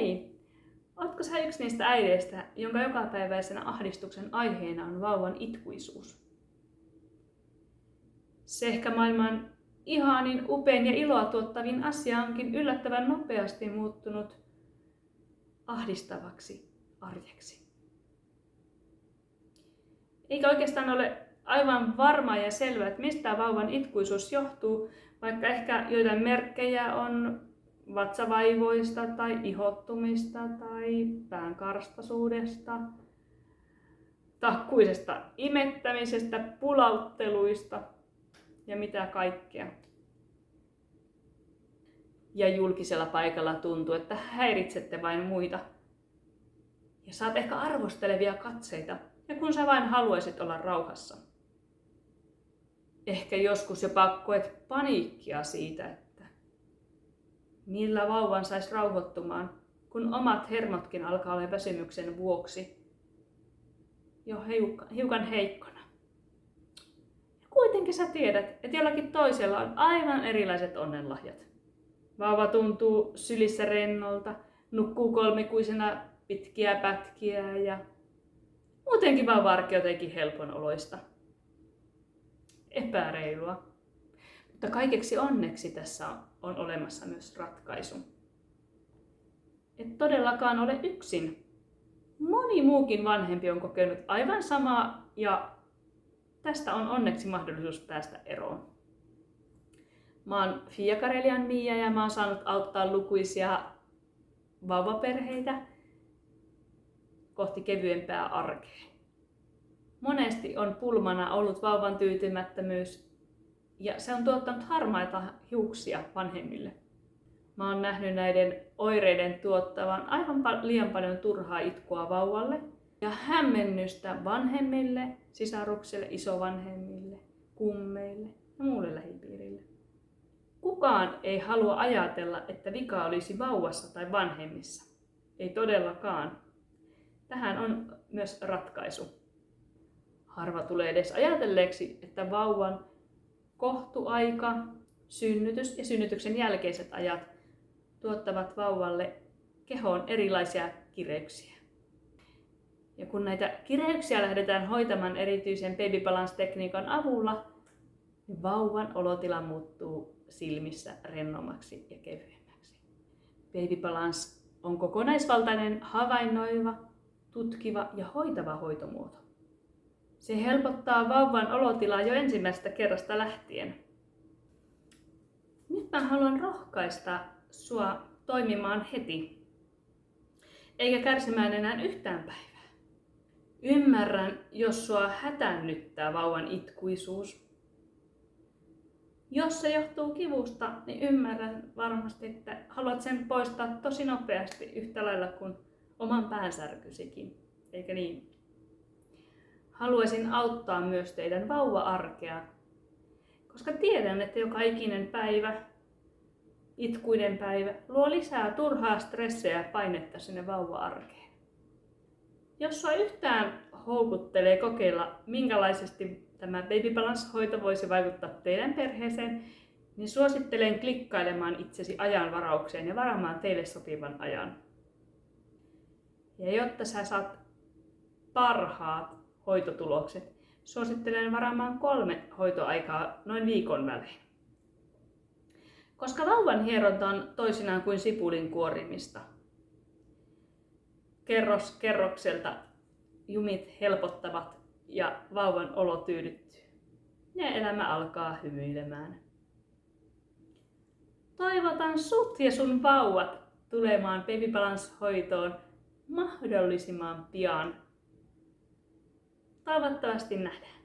hei, ootko sä yksi niistä äideistä, jonka jokapäiväisenä ahdistuksen aiheena on vauvan itkuisuus? Se ehkä maailman ihanin, upein ja iloa tuottavin asia onkin yllättävän nopeasti muuttunut ahdistavaksi arjeksi. Eikä oikeastaan ole aivan varmaa ja selvää, että mistä vauvan itkuisuus johtuu, vaikka ehkä joitain merkkejä on vatsavaivoista tai ihottumista tai päänkarstaisuudesta, takkuisesta imettämisestä, pulautteluista ja mitä kaikkea. Ja julkisella paikalla tuntuu, että häiritsette vain muita. Ja saat ehkä arvostelevia katseita, ja kun sä vain haluaisit olla rauhassa. Ehkä joskus jopa koet paniikkia siitä, että millä vauvan sais rauhoittumaan, kun omat hermotkin alkaa olla väsymyksen vuoksi jo hiukan heikkona. Ja kuitenkin sä tiedät, että jollakin toisella on aivan erilaiset onnenlahjat. Vauva tuntuu sylissä rennolta, nukkuu kolmikuisena pitkiä pätkiä ja muutenkin vauva-arki jotenkin helpon oloista. Epäreilua. Mutta kaikeksi onneksi tässä on olemassa myös ratkaisu. Et todellakaan ole yksin. Moni muukin vanhempi on kokenut aivan samaa ja tästä on onneksi mahdollisuus päästä eroon. Mä oon Fia Karelian Mia ja mä oon saanut auttaa lukuisia vauvaperheitä kohti kevyempää arkea. Monesti on pulmana ollut vauvan tyytymättömyys ja se on tuottanut harmaita hiuksia vanhemmille. Mä oon nähnyt näiden oireiden tuottavan aivan liian paljon turhaa itkua vauvalle ja hämmennystä vanhemmille, sisaruksille, isovanhemmille, kummeille ja muulle lähipiirille. Kukaan ei halua ajatella, että vika olisi vauvassa tai vanhemmissa. Ei todellakaan. Tähän on myös ratkaisu. Harva tulee edes ajatelleeksi, että vauvan kohtuaika, synnytys ja synnytyksen jälkeiset ajat tuottavat vauvalle kehoon erilaisia kireyksiä. Ja kun näitä kireyksiä lähdetään hoitamaan erityisen baby balance-tekniikan avulla, niin vauvan olotila muuttuu silmissä rennommaksi ja kevyemmäksi. Baby balance on kokonaisvaltainen, havainnoiva, tutkiva ja hoitava hoitomuoto. Se helpottaa vauvan olotilaa jo ensimmäisestä kerrasta lähtien. Nyt mä haluan rohkaista sua toimimaan heti, eikä kärsimään enää yhtään päivää. Ymmärrän, jos sua hätännyttää vauvan itkuisuus. Jos se johtuu kivusta, niin ymmärrän varmasti, että haluat sen poistaa tosi nopeasti yhtä lailla kuin oman päänsärkysikin, eikö niin? Haluaisin auttaa myös teidän vauva-arkea, koska tiedän, että joka ikinen päivä, itkuinen päivä, luo lisää turhaa stressiä ja painetta sinne vauva-arkeen. Jos sua yhtään houkuttelee kokeilla, minkälaisesti tämä Baby Balance-hoito voisi vaikuttaa teidän perheeseen, niin suosittelen klikkailemaan itsesi ajanvaraukseen ja varaamaan teille sopivan ajan. Ja jotta sä saat parhaat hoitotulokset, suosittelen varaamaan 3 hoitoaikaa noin viikon välein. Koska vauvan hieronta on toisinaan kuin sipulin kuorimista. Kerros kerrokselta jumit helpottavat ja vauvan olo tyydyttyy. Ja elämä alkaa hymyilemään. Toivotan sut ja sun vauvat tulemaan Baby Balance-hoitoon mahdollisimman pian. Toivottavasti nähdään.